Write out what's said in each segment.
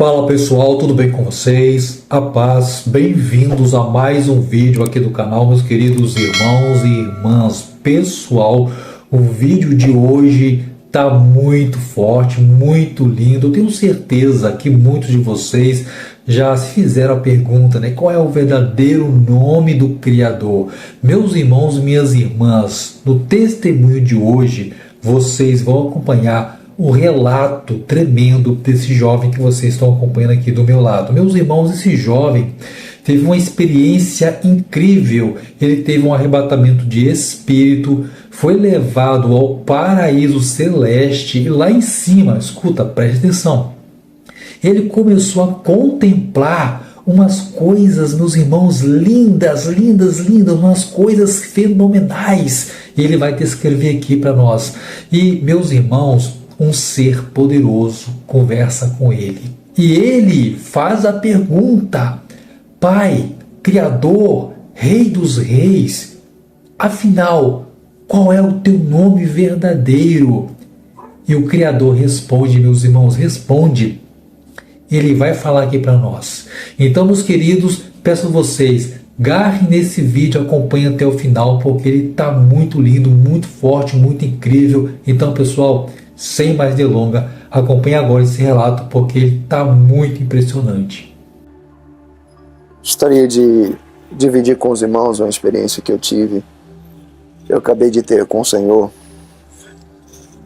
Fala pessoal, tudo bem com vocês? A paz, bem-vindos a mais um vídeo aqui do canal, meus queridos irmãos e irmãs. Pessoal, o vídeo de hoje tá muito forte, muito lindo. Eu tenho certeza que muitos de vocês já se fizeram a pergunta, né? Qual é o verdadeiro nome do Criador? Meus irmãos e minhas irmãs, no testemunho de hoje, vocês vão acompanhar o relato tremendo desse jovem que vocês estão acompanhando aqui do meu lado. Meus irmãos, esse jovem teve uma experiência incrível. Ele teve um arrebatamento de espírito, foi levado ao paraíso celeste e lá em cima, escuta, preste atenção, ele começou a contemplar umas coisas, meus irmãos, lindas, umas coisas fenomenais. E ele vai descrever aqui para nós. E, meus irmãos, um ser poderoso conversa com ele. E ele faz a pergunta: Pai, Criador, Rei dos Reis, afinal, qual é o teu nome verdadeiro? E o Criador responde, meus irmãos, responde. Ele vai falar aqui para nós. Então, meus queridos, peço a vocês, garrem nesse vídeo, acompanhem até o final, porque ele está muito lindo, muito forte, muito incrível. Então, pessoal, sem mais delongas, acompanhe agora esse relato, porque ele está muito impressionante. Gostaria de dividir com os irmãos uma experiência que eu tive. Eu acabei de ter com o Senhor.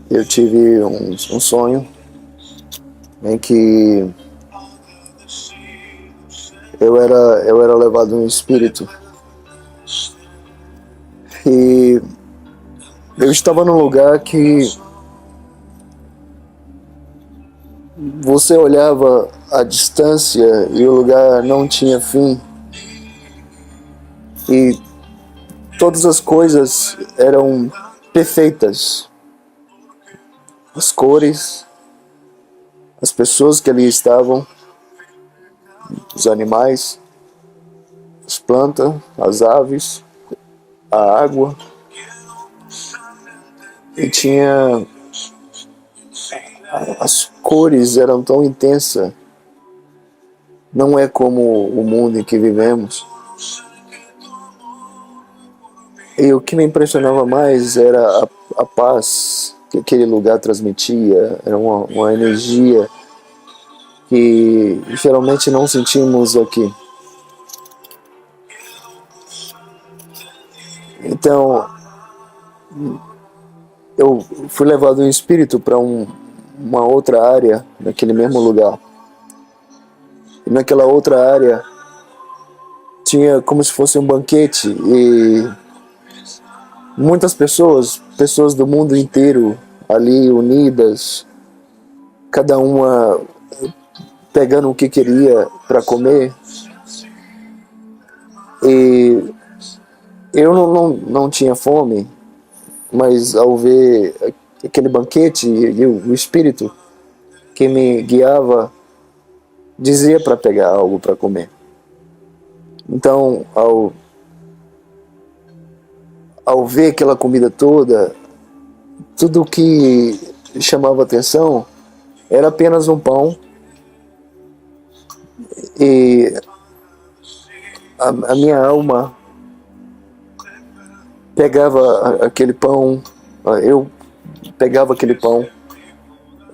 Eu tive um sonho em que eu era levado em espírito. E eu estava num lugar que você olhava a distância e o lugar não tinha fim. E todas as coisas eram perfeitas. As cores, as pessoas que ali estavam, os animais, as plantas, as aves, a água. E tinha... As cores eram tão intensas. Não é como o mundo em que vivemos. E o que me impressionava mais era a paz que aquele lugar transmitia. Era uma energia que geralmente não sentimos aqui. Então, eu fui levado em espírito para uma outra área naquele mesmo lugar. E naquela outra área tinha como se fosse um banquete e muitas pessoas do mundo inteiro ali unidas, cada uma pegando o que queria para comer. E eu não tinha fome, mas ao ver aquele banquete e o Espírito que me guiava dizia para pegar algo para comer. Então, ao ver aquela comida toda, tudo que chamava atenção era apenas um pão. E a minha alma pegava aquele pão, eu pegava aquele pão,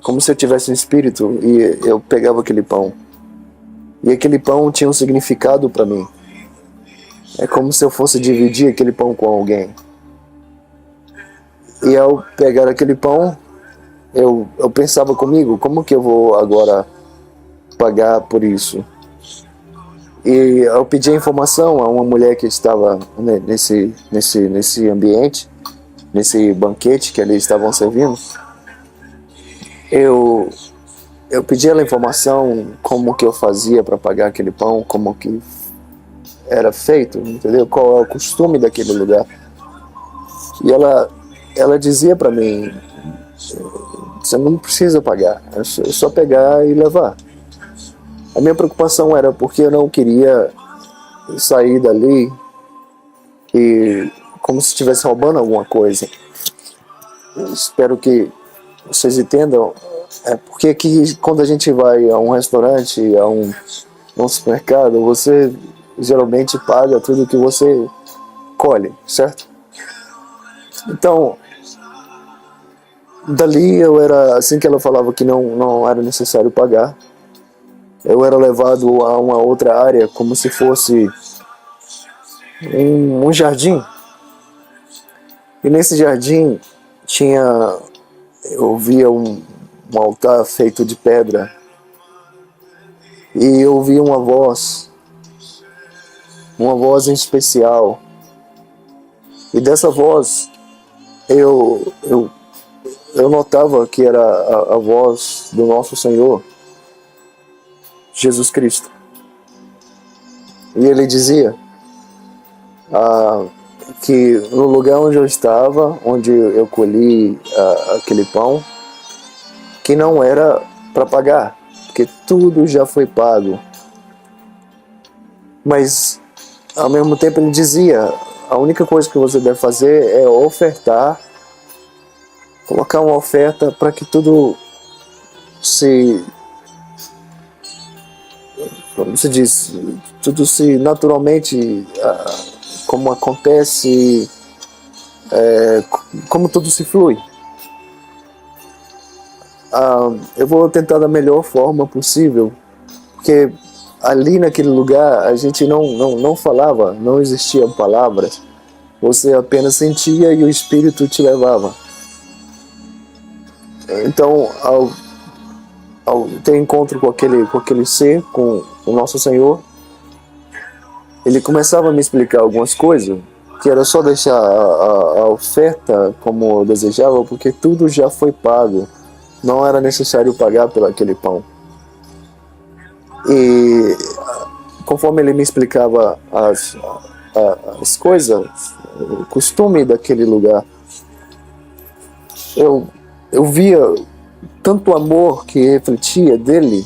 como se eu tivesse um espírito, e eu pegava aquele pão. E aquele pão tinha um significado para mim. É como se eu fosse dividir aquele pão com alguém. E ao pegar aquele pão, eu pensava comigo, como que eu vou agora pagar por isso? E eu pedi a informação a uma mulher que estava nesse ambiente, nesse banquete que eles estavam servindo. Eu pedi ela informação como que eu fazia para pagar aquele pão, como que era feito, entendeu? Qual é o costume daquele lugar. E ela dizia para mim: você não precisa pagar, é só pegar e levar. A minha preocupação era porque eu não queria sair dali e como se estivesse roubando alguma coisa. Eu espero que vocês entendam É porque que quando a gente vai a um restaurante, a um supermercado, você geralmente paga tudo que você colhe, certo? Então, dali eu era, assim que ela falava que não era necessário pagar, eu era levado a uma outra área, como se fosse um jardim. E nesse jardim eu via um altar feito de pedra. E eu ouvi uma voz em especial. E dessa voz eu notava que era a voz do nosso Senhor Jesus Cristo. E ele dizia que no lugar onde eu estava, onde eu colhi aquele pão, que não era para pagar, porque tudo já foi pago. Mas ao mesmo tempo ele dizia: a única coisa que você deve fazer é ofertar, colocar uma oferta para que tudo como se diz, tudo se naturalmente, como acontece, como tudo se flui. Eu vou tentar da melhor forma possível, porque ali naquele lugar a gente não falava, não existiam palavras, você apenas sentia e o Espírito te levava. Então, ao ter encontro com aquele ser, com o nosso Senhor, ele começava a me explicar algumas coisas, que era só deixar a oferta como eu desejava, porque tudo já foi pago, não era necessário pagar pelo aquele pão. E conforme ele me explicava as coisas, o costume daquele lugar, eu via tanto amor que refletia dele.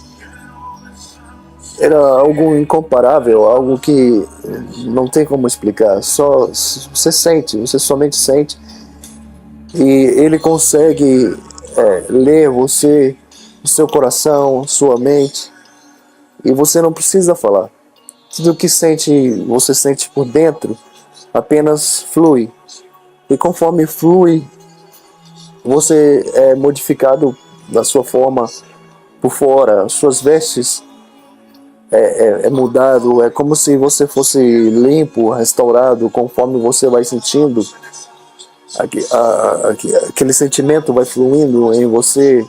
Era algo incomparável, algo que não tem como explicar, só você sente, você somente sente, e ele consegue ler você, o seu coração, sua mente, e você não precisa falar. Tudo que você sente por dentro, apenas flui, e conforme flui, você é modificado da sua forma por fora, suas vestes é mudado, é como se você fosse limpo, restaurado, conforme você vai sentindo, aquele sentimento vai fluindo em você,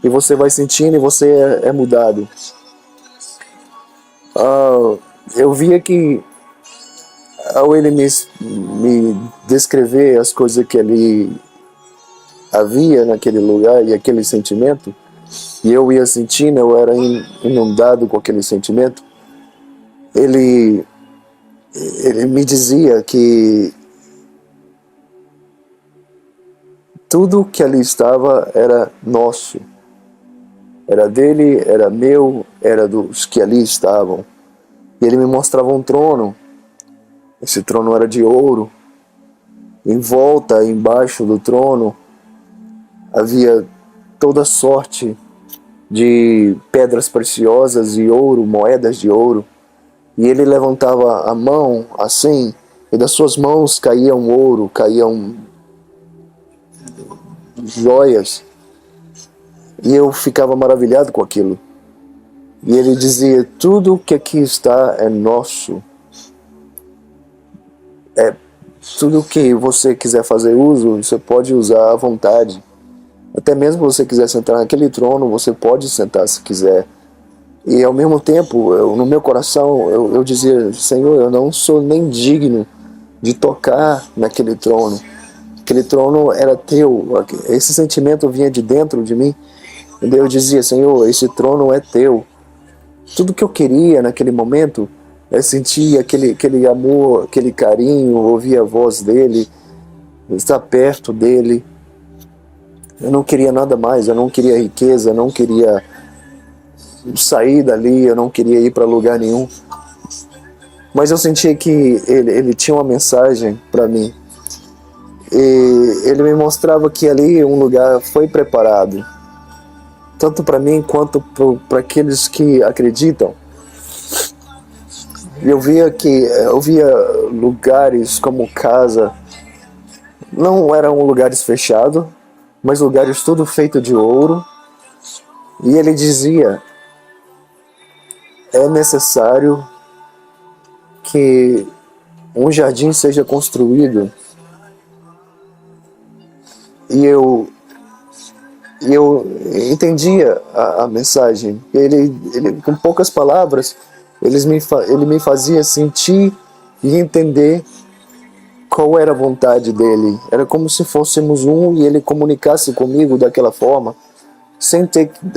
e você vai sentindo e você é mudado. Eu via que ao ele me descrever as coisas que ali havia naquele lugar e aquele sentimento, e eu ia sentindo, eu era inundado com aquele sentimento, ele me dizia que tudo que ali estava era nosso, era dele, era meu, era dos que ali estavam. E ele me mostrava um trono. Esse trono era de ouro. Em volta, embaixo do trono, havia toda sorte de pedras preciosas e ouro, moedas de ouro. E ele levantava a mão assim, e das suas mãos caíam ouro, caíam joias. E eu ficava maravilhado com aquilo. E ele dizia: tudo que aqui está é nosso. Tudo que você quiser fazer uso, você pode usar à vontade. Até mesmo se você quiser sentar naquele trono, você pode sentar se quiser. E ao mesmo tempo, no meu coração, eu dizia: Senhor, eu não sou nem digno de tocar naquele trono. Aquele trono era teu. Esse sentimento vinha de dentro de mim. E eu dizia: Senhor, esse trono é teu. Tudo que eu queria naquele momento é sentir aquele amor, aquele carinho, ouvir a voz dele, estar perto dele. Eu não queria nada mais, eu não queria riqueza, eu não queria sair dali, eu não queria ir para lugar nenhum. Mas eu sentia que ele tinha uma mensagem para mim. E ele me mostrava que ali um lugar foi preparado. tanto para mim quanto para aqueles que acreditam. Eu via lugares como casa, não eram lugares fechados, mas lugares tudo feito de ouro. E ele dizia: é necessário que um jardim seja construído. E eu entendia a mensagem. Ele, com poucas palavras, ele me fazia sentir e entender qual era a vontade dele. Era como se fôssemos um e ele comunicasse comigo daquela forma, sem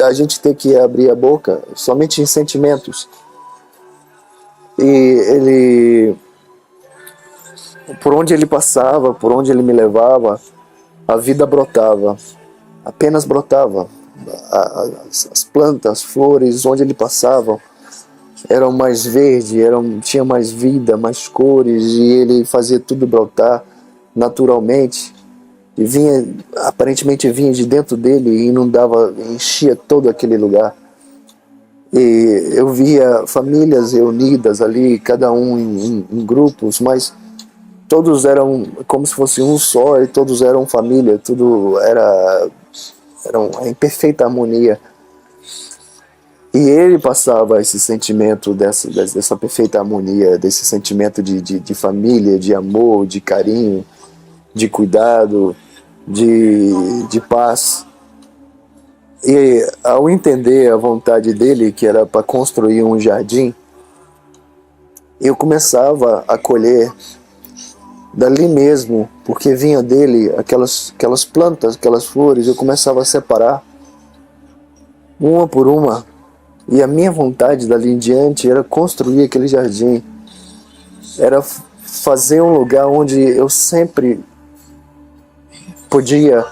a gente ter que abrir a boca, somente em sentimentos. E ele, por onde ele passava, por onde ele me levava, a vida brotava, apenas brotava. As plantas, as flores, onde ele passava, eram mais verdes, tinha mais vida, mais cores, e ele fazia tudo brotar naturalmente. E aparentemente vinha de dentro dele e inundava, enchia todo aquele lugar. E eu via famílias reunidas ali, cada um em grupos, mas todos eram como se fosse um só, e todos eram família, tudo era em perfeita harmonia. E ele passava esse sentimento dessa perfeita harmonia, desse sentimento de família, de amor, de carinho, de cuidado, de paz. E ao entender a vontade dele, que era para construir um jardim, eu começava a colher dali mesmo, porque vinha dele aquelas plantas, aquelas flores, eu começava a separar uma por uma. E a minha vontade dali em diante era construir aquele jardim, era fazer um lugar onde eu sempre podia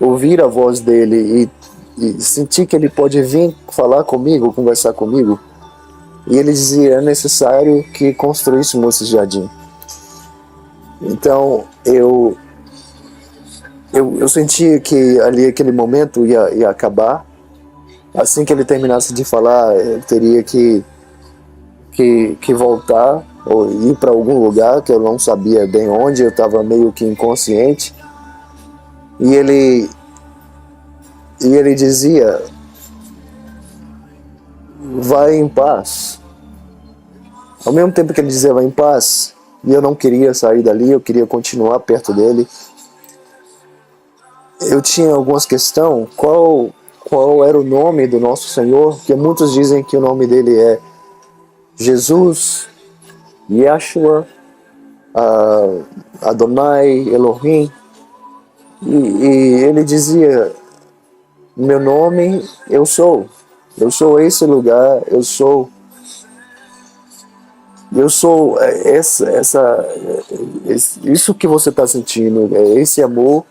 ouvir a voz dele e sentir que ele pode vir falar comigo, conversar comigo. E ele dizia: é necessário que construíssemos esse jardim. Então eu sentia que ali aquele momento ia acabar. Assim que ele terminasse de falar, eu teria que voltar ou ir para algum lugar que eu não sabia bem onde, eu estava meio que inconsciente. E ele dizia: vai em paz. Ao mesmo tempo que ele dizia vai em paz, e eu não queria sair dali, eu queria continuar perto dele, eu tinha algumas questões. Qual era o nome do nosso Senhor? Porque muitos dizem que o nome dele é Jesus, Yeshua, Adonai, Elohim. E ele dizia: meu nome, eu sou esse lugar, eu sou isso que você está sentindo, é esse amor,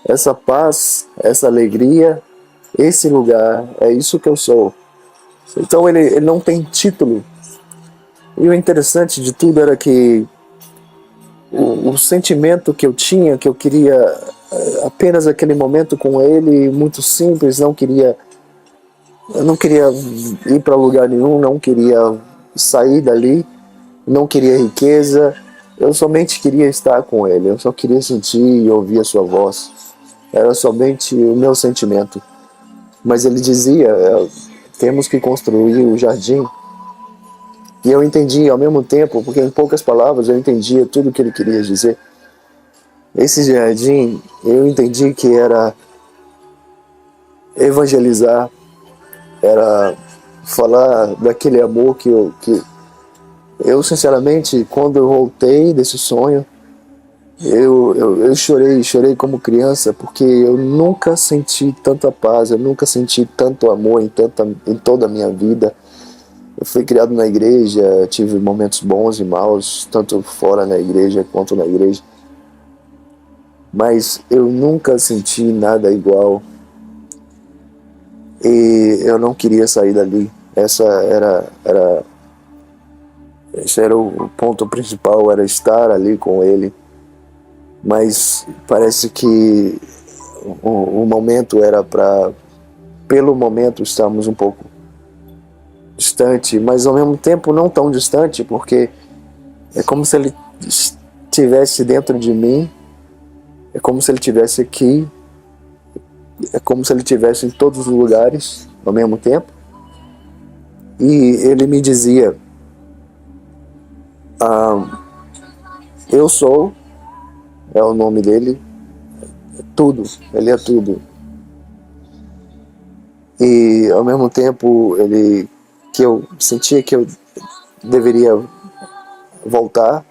essa paz, essa alegria, esse lugar, é isso que eu sou. Então ele não tem título. E o interessante de tudo era que o sentimento que eu tinha, que eu queria apenas aquele momento com ele, muito simples, eu não queria ir para lugar nenhum, não queria sair dali, não queria riqueza, eu somente queria estar com ele, eu só queria sentir e ouvir a sua voz. Era somente o meu sentimento. Mas ele dizia: temos que construir o jardim. E eu entendi ao mesmo tempo, porque em poucas palavras eu entendia tudo o que ele queria dizer. Esse jardim, eu entendi que era evangelizar, era falar daquele amor que eu sinceramente, quando eu voltei desse sonho, eu chorei como criança, porque eu nunca senti tanta paz, eu nunca senti tanto amor em toda a minha vida. Eu fui criado na igreja, tive momentos bons e maus, tanto fora na igreja quanto na igreja. Mas eu nunca senti nada igual. E eu não queria sair dali. Esse era o ponto principal, era estar ali com ele. Mas parece que o momento era para pelo momento estamos um pouco distante, mas ao mesmo tempo não tão distante, porque é como se ele estivesse dentro de mim, é como se ele estivesse aqui, é como se ele estivesse em todos os lugares ao mesmo tempo. E ele me dizia, eu sou, é o nome dele, tudo, ele é tudo. E ao mesmo tempo que eu sentia que eu deveria voltar,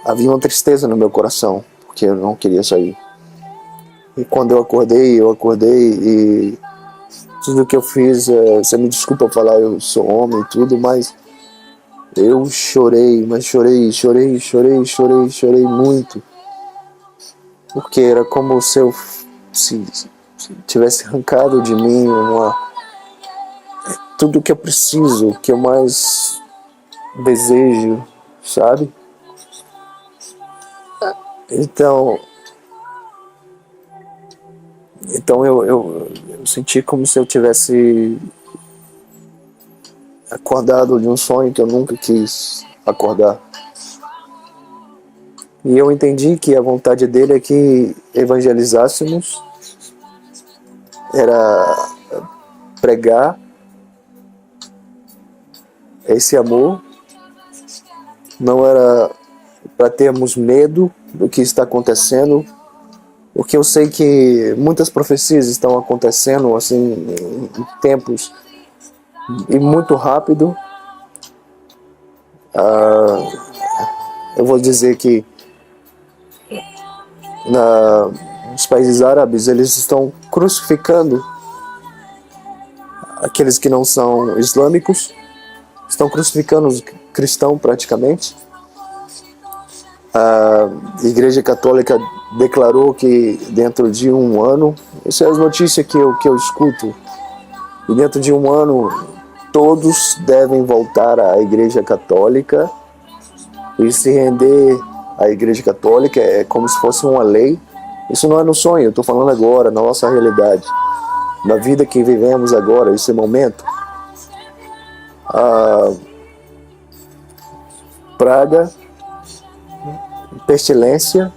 havia uma tristeza no meu coração, porque eu não queria sair. E quando eu acordei e tudo que eu fiz, você me desculpa falar, eu sou homem e tudo, mas eu chorei muito, porque era como se eu tivesse arrancado de mim tudo que eu preciso, que eu mais desejo, sabe? Então eu senti como se eu tivesse acordado de um sonho que eu nunca quis acordar. E eu entendi que a vontade dele é que evangelizássemos, era pregar esse amor, não era para termos medo do que está acontecendo, porque eu sei que muitas profecias estão acontecendo assim em tempos e muito rápido. Eu vou dizer que nos países árabes eles estão crucificando aqueles que não são islâmicos, estão crucificando os cristãos praticamente. A Igreja Católica declarou que dentro de um ano, essas são as notícias que eu escuto, e dentro de um ano todos devem voltar à Igreja Católica e se render à Igreja Católica. É como se fosse uma lei. Isso não é no sonho, eu estou falando agora, na nossa realidade, na vida que vivemos agora, esse momento. Praga, pestilência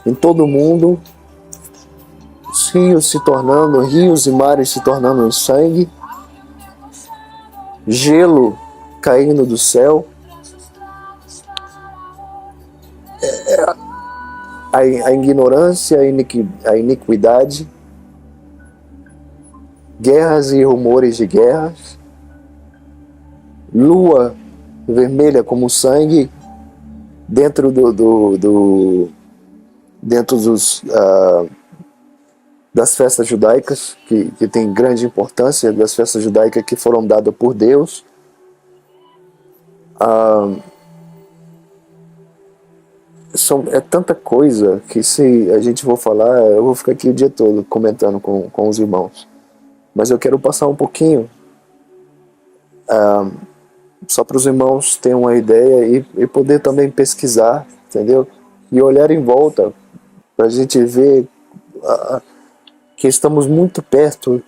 em todo o mundo, os rios e mares se tornando em sangue, gelo caindo do céu, a ignorância, a iniquidade, guerras e rumores de guerras, lua vermelha como sangue dentro das festas judaicas, que tem grande importância, das festas judaicas que foram dadas por Deus. É tanta coisa que, se a gente for falar, eu vou ficar aqui o dia todo comentando com os irmãos. Mas eu quero passar um pouquinho, só para os irmãos terem uma ideia e poder também pesquisar, entendeu? E olhar em volta, para a gente ver que estamos muito perto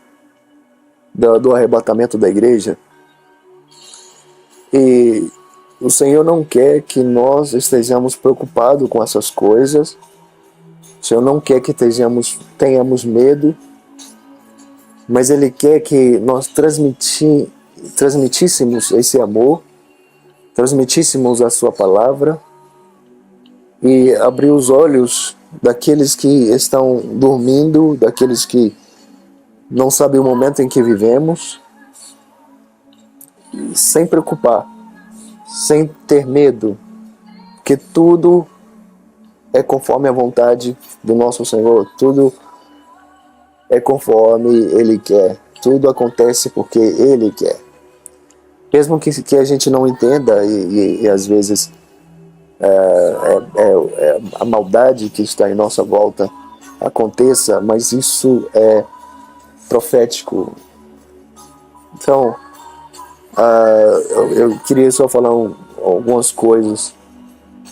do arrebatamento da igreja. E o Senhor não quer que nós estejamos preocupados com essas coisas. O Senhor não quer que tenhamos medo, mas Ele quer que nós transmitíssemos esse amor, transmitíssemos a sua palavra e abrir os olhos daqueles que estão dormindo, daqueles que não sabem o momento em que vivemos, sem preocupar, sem ter medo, porque tudo é conforme a vontade do nosso Senhor, tudo é conforme Ele quer, tudo acontece porque Ele quer. Mesmo que a gente não entenda e às vezes a maldade que está em nossa volta aconteça, mas isso é profético. Então, eu queria só falar algumas coisas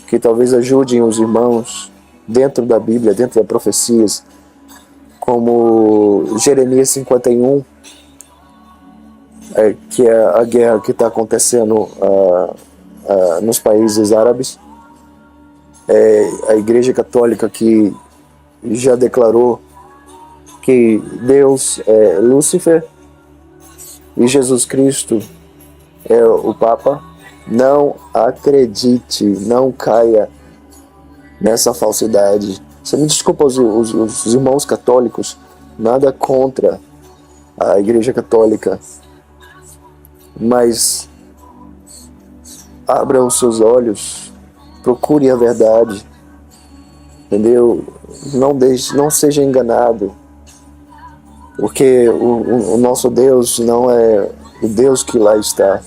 que talvez ajudem os irmãos dentro da Bíblia, dentro das profecias, como Jeremias 51, que é a guerra que está acontecendo nos países árabes. A Igreja Católica que já declarou que Deus é Lúcifer e Jesus Cristo é o Papa. Não acredite, não caia nessa falsidade. Você me desculpa os irmãos católicos, nada contra a Igreja Católica, mas abra os seus olhos, procure a verdade, entendeu? Não seja enganado, porque o nosso Deus não é o Deus que lá está.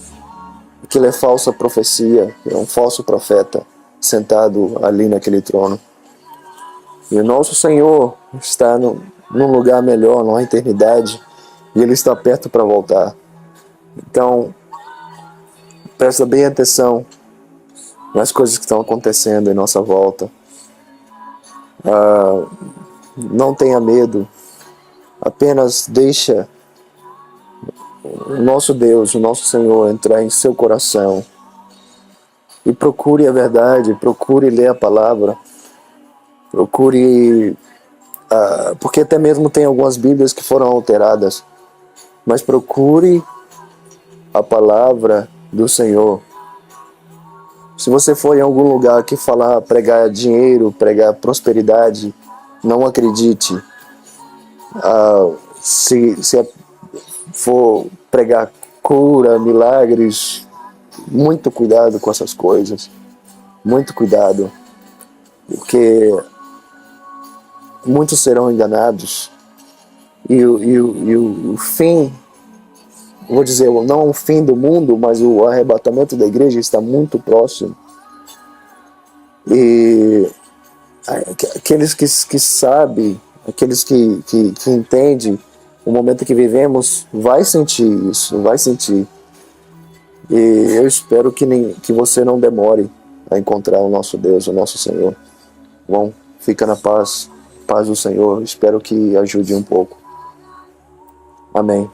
Aquilo é falsa profecia, é um falso profeta sentado ali naquele trono. E o nosso Senhor está num lugar melhor, numa eternidade, e Ele está perto para voltar. Então, presta bem atenção nas coisas que estão acontecendo em nossa volta. Não tenha medo, apenas deixa o nosso Deus, o nosso Senhor entrar em seu coração e procure a verdade, procure ler a palavra, procure, porque até mesmo tem algumas Bíblias que foram alteradas, mas procure a palavra do Senhor. Se você for em algum lugar que pregar dinheiro, pregar prosperidade, não acredite. Se for pregar cura, milagres, muito cuidado com essas coisas, muito cuidado, porque muitos serão enganados e o fim, vou dizer, não o fim do mundo, mas o arrebatamento da igreja está muito próximo. E aqueles que sabem, aqueles que entendem o momento que vivemos, vai sentir isso, vai sentir. E eu espero que você não demore a encontrar o nosso Deus, o nosso Senhor. Bom, fica na paz do Senhor. Espero que ajude um pouco. Amém.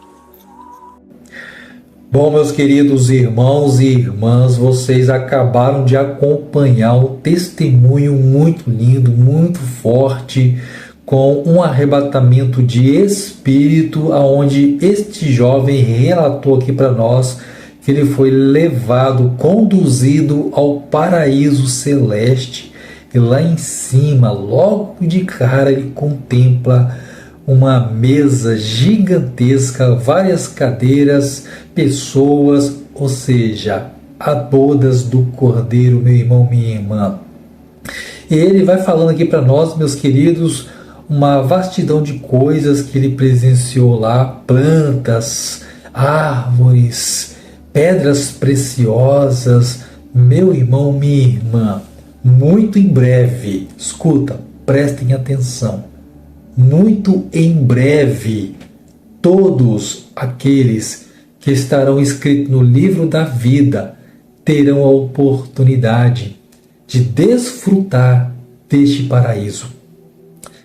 Bom, meus queridos irmãos e irmãs, vocês acabaram de acompanhar um testemunho muito lindo, muito forte, com um arrebatamento de espírito, aonde este jovem relatou aqui para nós que ele foi levado, conduzido ao paraíso celeste, e lá em cima, logo de cara, ele contempla uma mesa gigantesca, várias cadeiras, pessoas, ou seja, a bodas do Cordeiro, meu irmão, minha irmã. E ele vai falando aqui para nós, meus queridos, uma vastidão de coisas que ele presenciou lá, plantas, árvores, pedras preciosas. Meu irmão, minha irmã, muito em breve, escuta, prestem atenção, muito em breve, todos aqueles que estarão escritos no livro da vida terão a oportunidade de desfrutar deste paraíso,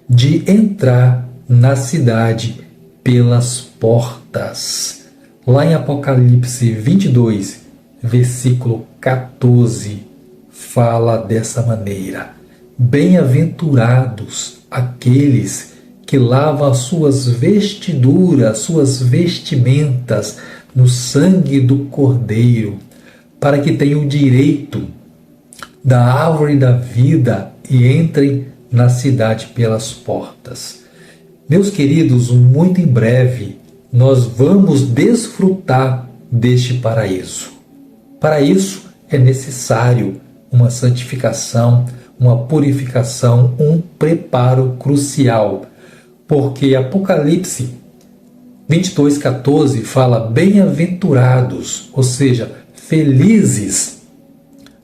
de entrar na cidade pelas portas. Lá em Apocalipse 22, versículo 14, fala dessa maneira: bem-aventurados aqueles que lavam as suas vestiduras, suas vestimentas no sangue do Cordeiro, para que tenham o direito da árvore da vida e entrem na cidade pelas portas. Meus queridos, muito em breve nós vamos desfrutar deste paraíso. Para isso é necessário uma santificação, uma purificação, um preparo crucial, porque Apocalipse 22:14 fala bem-aventurados, ou seja, felizes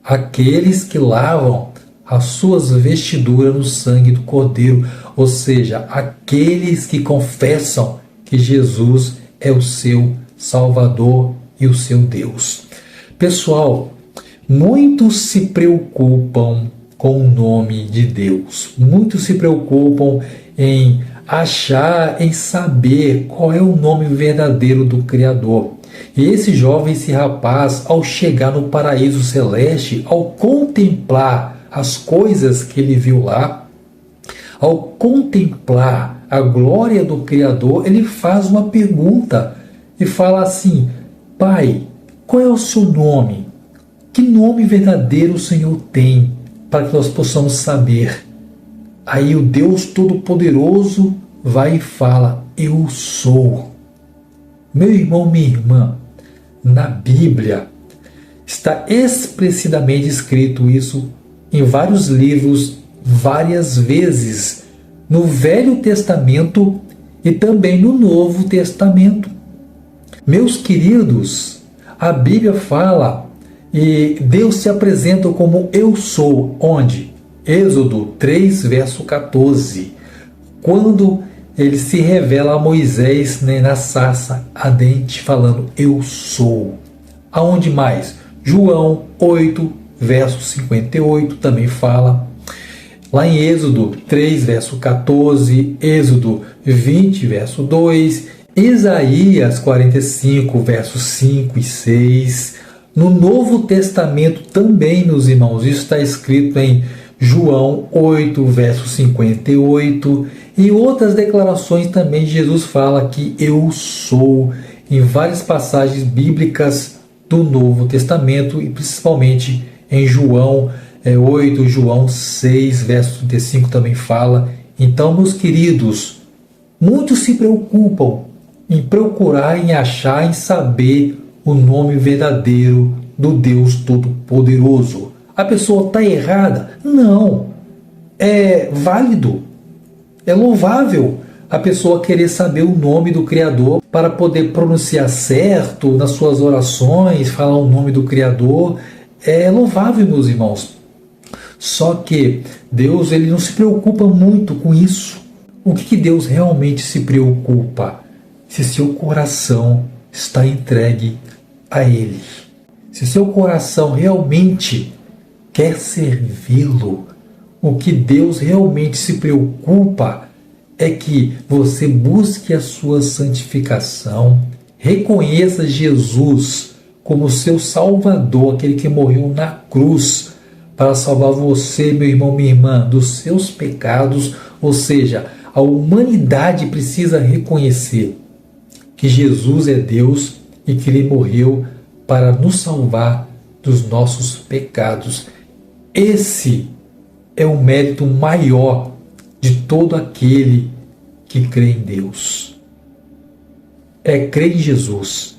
aqueles que lavam as suas vestiduras no sangue do Cordeiro, ou seja, aqueles que confessam que Jesus é o seu Salvador e o seu Deus. Pessoal, muitos se preocupam com o nome de Deus, muitos se preocupam em achar, em saber qual é o nome verdadeiro do Criador. E esse jovem, esse rapaz, ao chegar no paraíso celeste, ao contemplar as coisas que ele viu lá, ao contemplar a glória do Criador, ele faz uma pergunta e fala assim: Pai, qual é o seu nome? Que nome verdadeiro o Senhor tem, para que nós possamos saber? Aí o Deus Todo-Poderoso vai e fala: Eu sou. Meu irmão, minha irmã, na Bíblia está explicitamente escrito isso em vários livros, várias vezes, no Velho Testamento e também no Novo Testamento. Meus queridos, a Bíblia fala e Deus se apresenta como Eu sou, onde? Êxodo 3, verso 14, quando ele se revela a Moisés, né, na sarça ardente, falando: Eu sou. Aonde mais? João 8, verso 58 também fala. Lá em Êxodo 3, verso 14, Êxodo 20, verso 2, Isaías 45, versos 5 e 6. No Novo Testamento também, meus irmãos, isso está escrito em João 8, verso 58, e outras declarações também Jesus fala que eu sou, em várias passagens bíblicas do Novo Testamento, e principalmente em João 8, João 6, verso 35 também fala. Então, meus queridos, muitos se preocupam em procurar, em achar, em saber o nome verdadeiro do Deus Todo-Poderoso. A pessoa está errada? Não. É válido, é louvável a pessoa querer saber o nome do Criador para poder pronunciar certo nas suas orações, falar o nome do Criador. É louvável, meus irmãos. Só que Deus, ele não se preocupa muito com isso. O que Deus realmente se preocupa? Se seu coração está entregue a Ele. Se seu coração realmente quer servi-lo, o que Deus realmente se preocupa é que você busque a sua santificação, reconheça Jesus como seu Salvador, aquele que morreu na cruz para salvar você, meu irmão, minha irmã, dos seus pecados. Ou seja, a humanidade precisa reconhecer que Jesus é Deus e que Ele morreu para nos salvar dos nossos pecados. Esse é o mérito maior de todo aquele que crê em Deus. É crer em Jesus,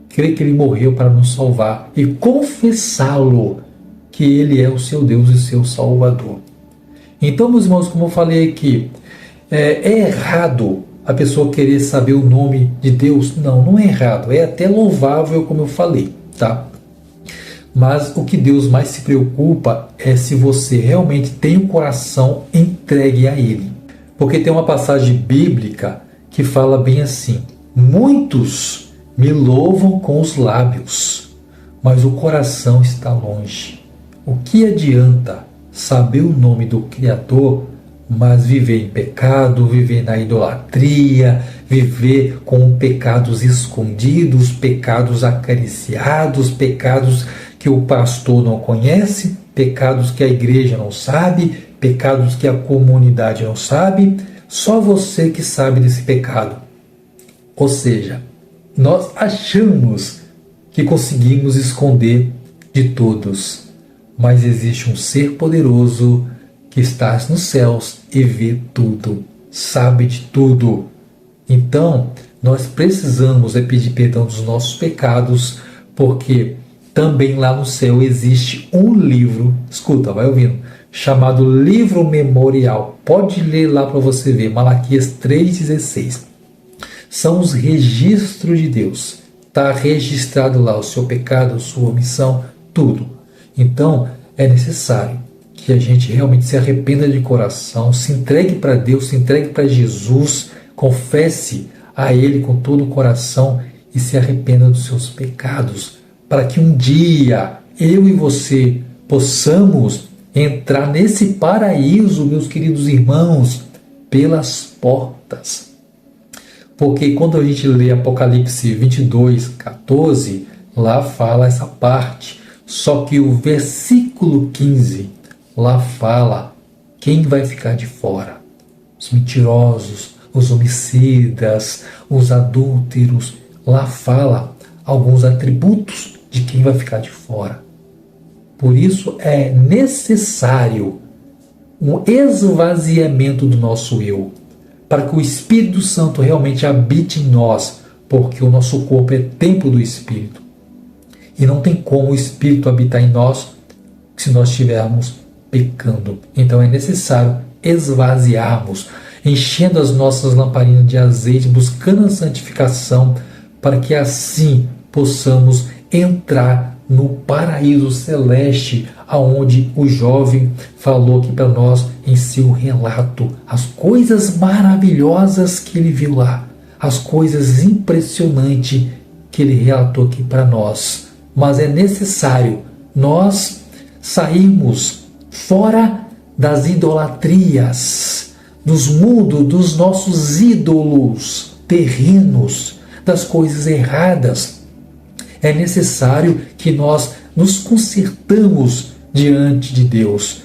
crer que Ele morreu para nos salvar e confessá-lo que Ele é o seu Deus e seu Salvador. Então, meus irmãos, como eu falei aqui, é errado a pessoa querer saber o nome de Deus? Não, não é errado, é até louvável, como eu falei, tá? Mas o que Deus mais se preocupa é se você realmente tem o coração entregue a Ele. Porque tem uma passagem bíblica que fala bem assim: muitos me louvam com os lábios, mas o coração está longe. O que adianta saber o nome do Criador, mas viver em pecado, viver na idolatria, viver com pecados escondidos, pecados acariciados, pecados que o pastor não conhece, pecados que a igreja não sabe, pecados que a comunidade não sabe, só você que sabe desse pecado. Ou seja, nós achamos que conseguimos esconder de todos, mas existe um ser poderoso que está nos céus e vê tudo, sabe de tudo. Então, nós precisamos pedir perdão dos nossos pecados, porque também lá no céu existe um livro, escuta, vai ouvindo, chamado Livro Memorial. Pode ler lá para você ver, Malaquias 3,16. São os registros de Deus. Está registrado lá o seu pecado, a sua omissão, tudo. Então, é necessário que a gente realmente se arrependa de coração, se entregue para Deus, se entregue para Jesus, confesse a Ele com todo o coração e se arrependa dos seus pecados, para que um dia eu e você possamos entrar nesse paraíso, meus queridos irmãos, pelas portas. Porque quando a gente lê Apocalipse 22, 14, lá fala essa parte. Só que o versículo 15, lá fala quem vai ficar de fora. Os mentirosos, os homicidas, os adúlteros. Lá fala alguns atributos de quem vai ficar de fora. Por isso é necessário um esvaziamento do nosso eu, para que o Espírito Santo realmente habite em nós, porque o nosso corpo é templo do Espírito. E não tem como o Espírito habitar em nós se nós estivermos pecando. Então é necessário esvaziarmos, enchendo as nossas lamparinas de azeite, buscando a santificação, para que assim possamos entrar no paraíso celeste, aonde o jovem falou aqui para nós em seu relato, as coisas maravilhosas que ele viu lá, as coisas impressionantes que ele relatou aqui para nós. Mas é necessário nós sairmos fora das idolatrias, dos mundos, dos nossos ídolos terrenos, das coisas erradas. É necessário que nós nos consertamos diante de Deus,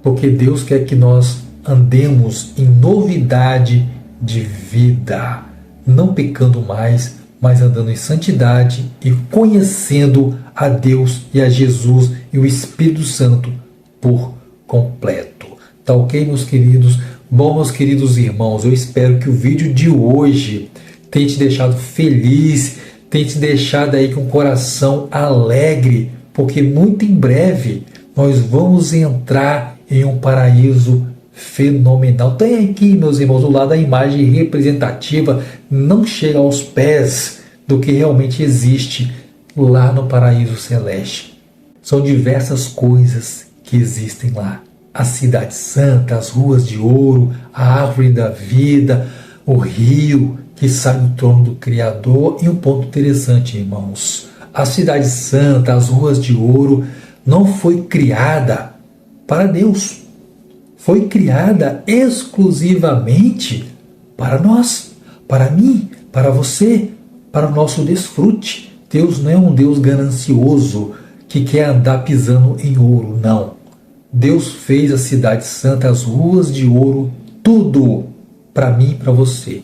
porque Deus quer que nós andemos em novidade de vida, não pecando mais, mas andando em santidade e conhecendo a Deus e a Jesus e o Espírito Santo por completo. Tá ok, meus queridos? Bom, meus queridos irmãos, eu espero que o vídeo de hoje tenha te deixado feliz, tenha te deixado aí com o coração alegre, porque muito em breve nós vamos entrar em um paraíso fenomenal. Tem aqui, meus irmãos, do lado da imagem representativa, não chega aos pés do que realmente existe lá no paraíso celeste. São diversas coisas que existem lá. A cidade santa, as ruas de ouro, a árvore da vida, o rio que sai do trono do Criador. E um ponto interessante, irmãos, a cidade santa, as ruas de ouro, não foi criada para Deus. Foi criada exclusivamente para nós, para mim, para você, para o nosso desfrute. Deus não é um Deus ganancioso que quer andar pisando em ouro, não. Deus fez a cidade santa, as ruas de ouro, tudo para mim e para você,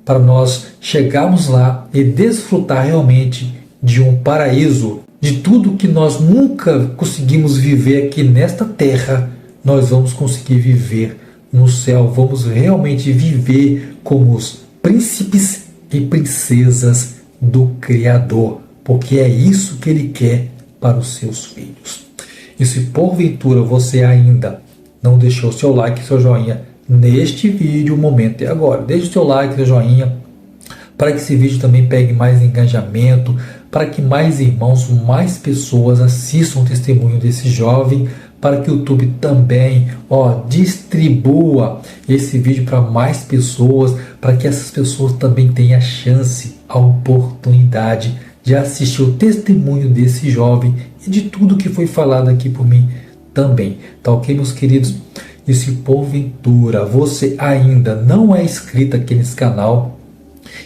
para nós chegarmos lá e desfrutar realmente de um paraíso, de tudo que nós nunca conseguimos viver aqui nesta terra. Nós vamos conseguir viver no céu, vamos realmente viver como os príncipes e princesas do Criador, porque é isso que Ele quer para os seus filhos. E se porventura você ainda não deixou seu like e seu joinha neste vídeo, o momento é agora. Deixe o seu like e seu joinha para que esse vídeo também pegue mais engajamento, para que mais irmãos, mais pessoas assistam o testemunho desse jovem, para que o YouTube também distribua esse vídeo para mais pessoas, para que essas pessoas também tenham a chance, a oportunidade de assistir o testemunho desse jovem e de tudo que foi falado aqui por mim também. Tá ok, meus queridos? E se porventura você ainda não é inscrito aqui nesse canal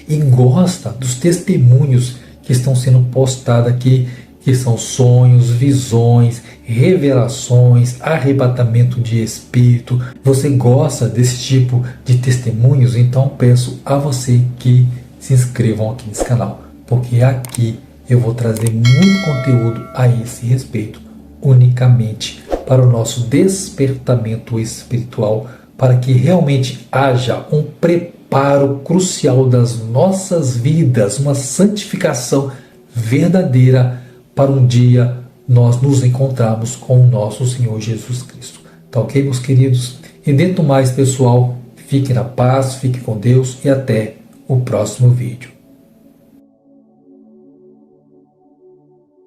e gosta dos testemunhos que estão sendo postados aqui, que são sonhos, visões, revelações, arrebatamento de espírito, você gosta desse tipo de testemunhos, então peço a você que se inscrevam aqui nesse canal, porque aqui eu vou trazer muito conteúdo a esse respeito, unicamente para o nosso despertamento espiritual, para que realmente haja um preparo crucial das nossas vidas, uma santificação verdadeira para um dia nós nos encontrarmos com o nosso Senhor Jesus Cristo. Tá ok, meus queridos? E dentro mais, pessoal, fique na paz, fique com Deus e até o próximo vídeo.